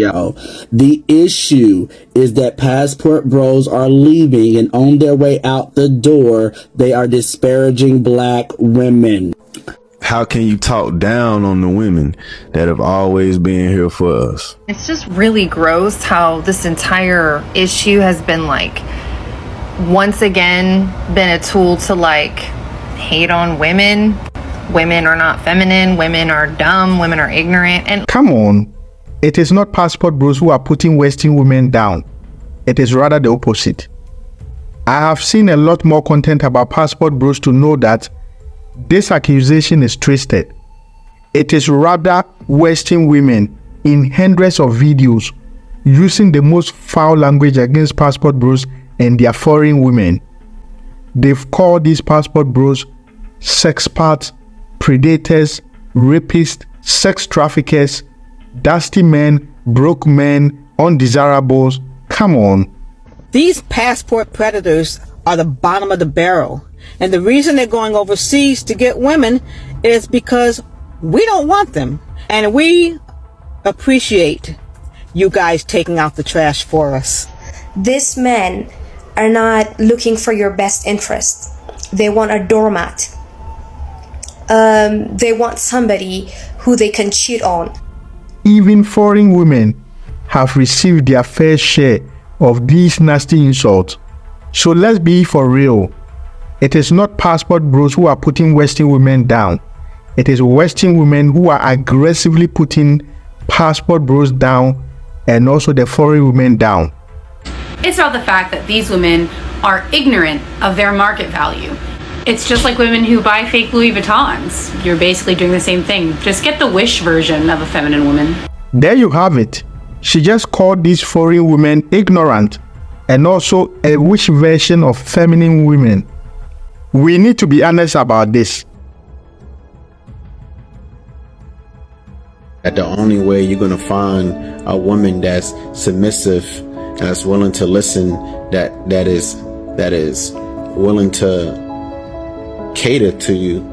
video. The issue is that passport bros are leaving, and on their way out the door, they are disparaging black women. How can you talk down on the women that have always been here for us? It's just really gross how this entire issue has been once again been a tool to hate on women. Women are not feminine, women are dumb, women are ignorant. And come on, it is not passport bros who are putting Western women down. It is rather the opposite. I have seen a lot more content about passport bros to know that this accusation is twisted. It is rather Western women in hundreds of videos using the most foul language against passport bros and their foreign women. They've called these passport bros sexperts, predators, rapists, sex traffickers, dusty men, broke men, undesirables. Come on. These passport predators are the bottom of the barrel. And the reason they're going overseas to get women is because we don't want them. And we appreciate you guys taking out the trash for us. These men are not looking for your best interest. They want a doormat. They want somebody who they can cheat on. Even foreign women have received their fair share of these nasty insults. So let's be for real. It is not passport bros who are putting Western women down. It is Western women who are aggressively putting passport bros down and also the foreign women down. It's about the fact that these women are ignorant of their market value. It's just like women who buy fake Louis Vuittons. You're basically doing the same thing. Just get the Wish version of a feminine woman. There you have it. She just called these foreign women ignorant and also a Wish version of feminine women. We need to be honest about this. That the only way you're going to find a woman that's submissive, that's willing to listen, that is willing to cater to you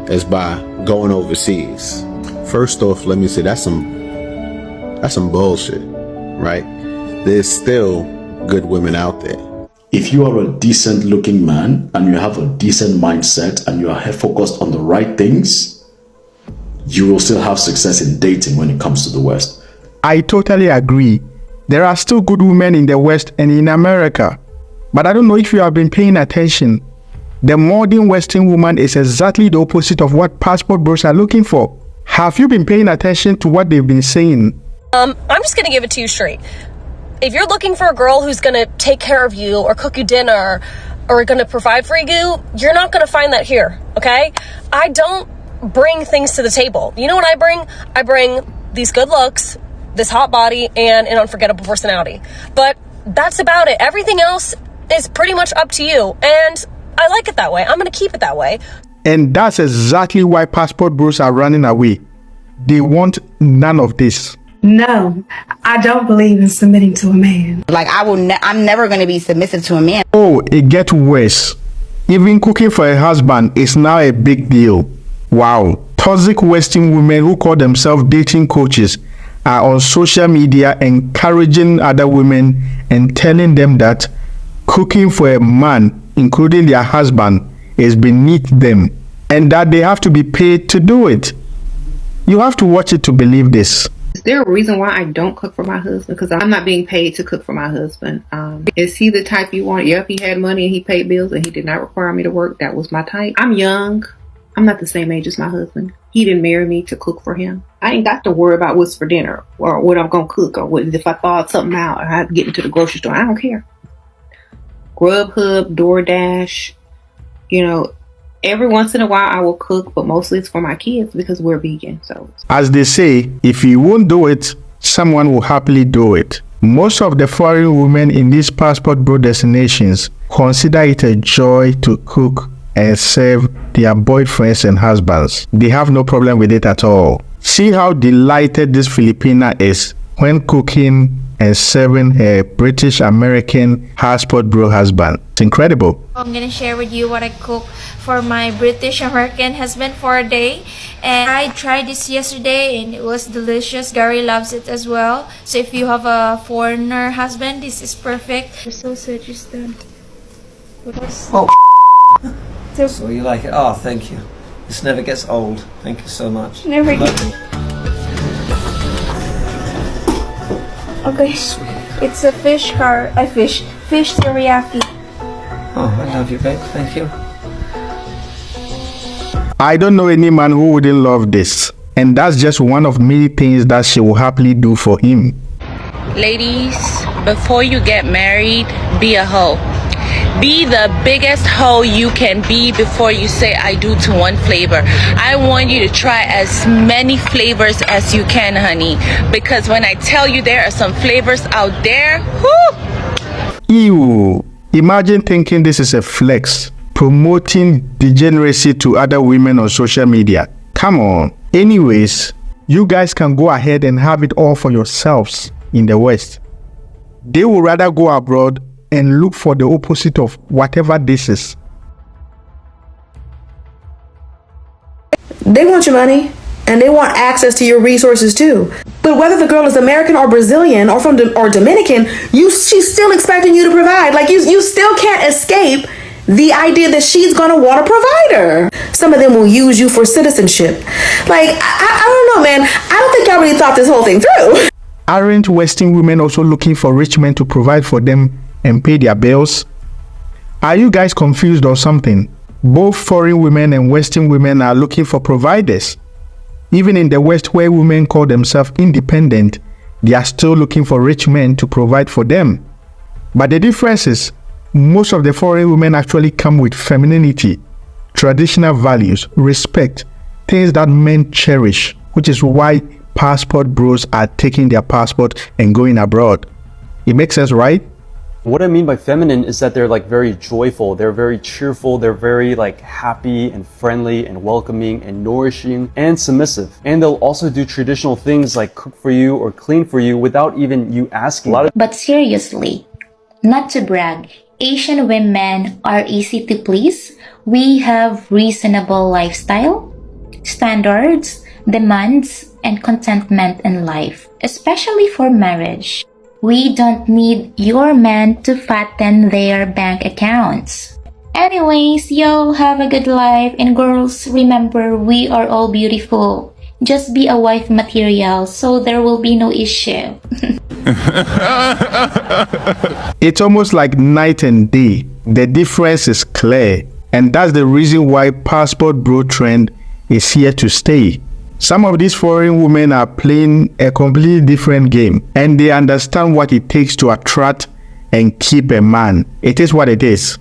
is by going overseas. First off, let me say that's some bullshit, right? There's still good women out there. If you are a decent looking man and you have a decent mindset and you are focused on the right things, you will still have success in dating when it comes to the West. I totally agree. There are still good women in the West and in America. But I don't know if you have been paying attention. The modern Western woman is exactly the opposite of what passport bros are looking for. Have you been paying attention to what they've been saying? I'm just going to give it to you straight. If you're looking for a girl who's going to take care of you or cook you dinner or going to provide for you, you're not going to find that here, okay? I don't bring things to the table. You know what I bring? I bring these good looks, this hot body, and an unforgettable personality. But that's about it. Everything else is pretty much up to you. And I like it that way. I'm going to keep it that way. And that's exactly why passport bros are running away. They want none of this. No, I don't believe in submitting to a man. I'm never going to be submissive to a man. Oh, it gets worse. Even cooking for a husband is now a big deal. Wow. Toxic Western women who call themselves dating coaches are on social media encouraging other women and telling them that cooking for a man, including their husband, is beneath them and that they have to be paid to do it. You have to watch it to believe this. Is there a reason why I don't cook for my husband? Because I'm not being paid to cook for my husband. Is he the type you want? Yep, he had money and he paid bills and he did not require me to work. That was my type. I'm young. I'm not the same age as my husband. He didn't marry me to cook for him. I ain't got to worry about what's for dinner or what I'm going to cook or what, if I thought something out or I have to get into the grocery store. I don't care. Grubhub, DoorDash, every once in a while I will cook, but mostly it's for my kids because we're vegan. So, as they say, if you won't do it, someone will happily do it. Most of the foreign women in these passport bro destinations consider it a joy to cook and serve their boyfriends and husbands. They have no problem with it at all. See how delighted this Filipina is when cooking and serving her British American passport bro husband. It's incredible. I'm gonna share with you what I cook for my British American husband for a day, and I tried this yesterday and it was delicious. Gary loves it as well. So if you have a foreigner husband, this is perfect. The sausage is done. Oh, so you like it? Oh, thank you. This never gets old. Thank you so much. Never gets. Okay, it's a fish teriyaki. Oh, I love you, babe. Thank you. I don't know any man who wouldn't love this, and that's just one of many things that she will happily do for him. Ladies, before you get married, be a hoe. Be the biggest hoe you can be before you say I do to one flavor. I want you to try as many flavors as you can, honey. Because when I tell you there are some flavors out there, whoo! Ew. Imagine thinking this is a flex, promoting degeneracy to other women on social media. Come on. Anyways, you guys can go ahead and have it all for yourselves in the West. They will rather go abroad and look for the opposite of whatever this is. They want your money, and they want access to your resources too. But whether the girl is American or Brazilian or or Dominican, she's still expecting you to provide. Like you still can't escape the idea that she's gonna want a provider. Some of them will use you for citizenship. Like I don't know, man. I don't think I really thought this whole thing through. Aren't Western women also looking for rich men to provide for them and pay their bills? Are you guys confused or something? Both foreign women and Western women are looking for providers. Even in the West, where women call themselves independent, they are still looking for rich men to provide for them. But the difference is, most of the foreign women actually come with femininity, traditional values, respect, things that men cherish, which is why passport bros are taking their passport and going abroad. It makes sense, right? What I mean by feminine is that they're like very joyful, they're very cheerful, they're very like happy and friendly and welcoming and nourishing and submissive. And they'll also do traditional things like cook for you or clean for you without even you asking. But seriously, not to brag, Asian women are easy to please. We have reasonable lifestyle, standards, demands, and contentment in life, especially for marriage. We don't need your man to fatten their bank accounts. Anyways, y'all have a good life, and girls, remember, we are all beautiful. Just be a wife material so there will be no issue. It's almost like night and day. The difference is clear, and that's the reason why passport bro trend is here to stay. Some of these foreign women are playing a completely different game, and they understand what it takes to attract and keep a man. It is what it is.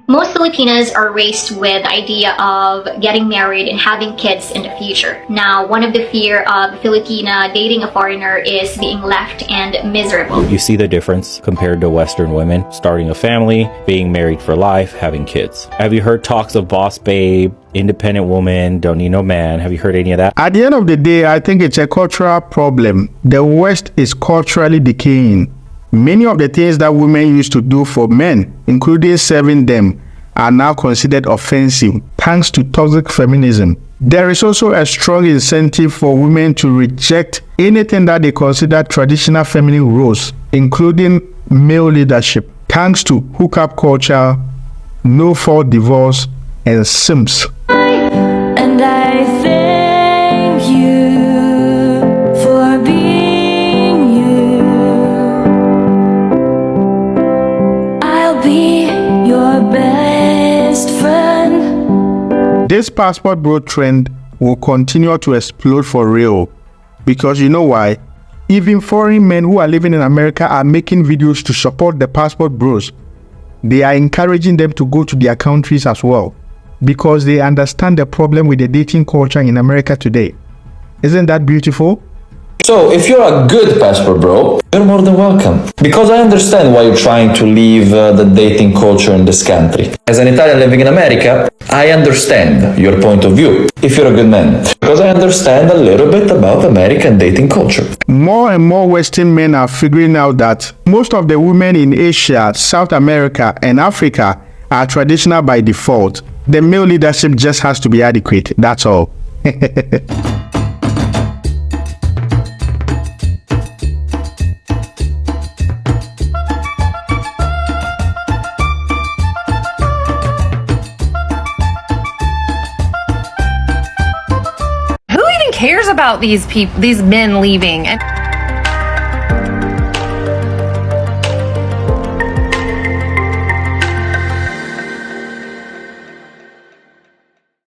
Most Filipinas are raised with the idea of getting married and having kids in the future. Now, one of the fear of a Filipina dating a foreigner is being left and miserable. You see the difference compared to Western women, starting a family, being married for life, having kids. Have you heard talks of boss babe, independent woman, don't need no man? Have you heard any of that? At the end of the day, I think it's a cultural problem. The West is culturally decaying. Many of the things that women used to do for men, including serving them, are now considered offensive thanks to toxic feminism. There is also a strong incentive for women to reject anything that they consider traditional feminine roles, including male leadership, thanks to hookup culture, no-fault divorce, and simps. And I thank you for being you. I'll be your best friend. This passport bro trend will continue to explode for real, because you know why? Even foreign men who are living in America are making videos to support the passport bros. They are encouraging them to go to their countries as well, because they understand the problem with the dating culture in America today. Isn't that beautiful? So if you're a good passport bro, you're more than welcome. Because I understand why you're trying to leave the dating culture in this country. As an Italian living in America, I understand your point of view, if you're a good man. Because I understand a little bit about American dating culture. More and more Western men are figuring out that most of the women in Asia, South America, and Africa are traditional by default. The male leadership just has to be adequate, that's all. Who even cares about these men leaving? And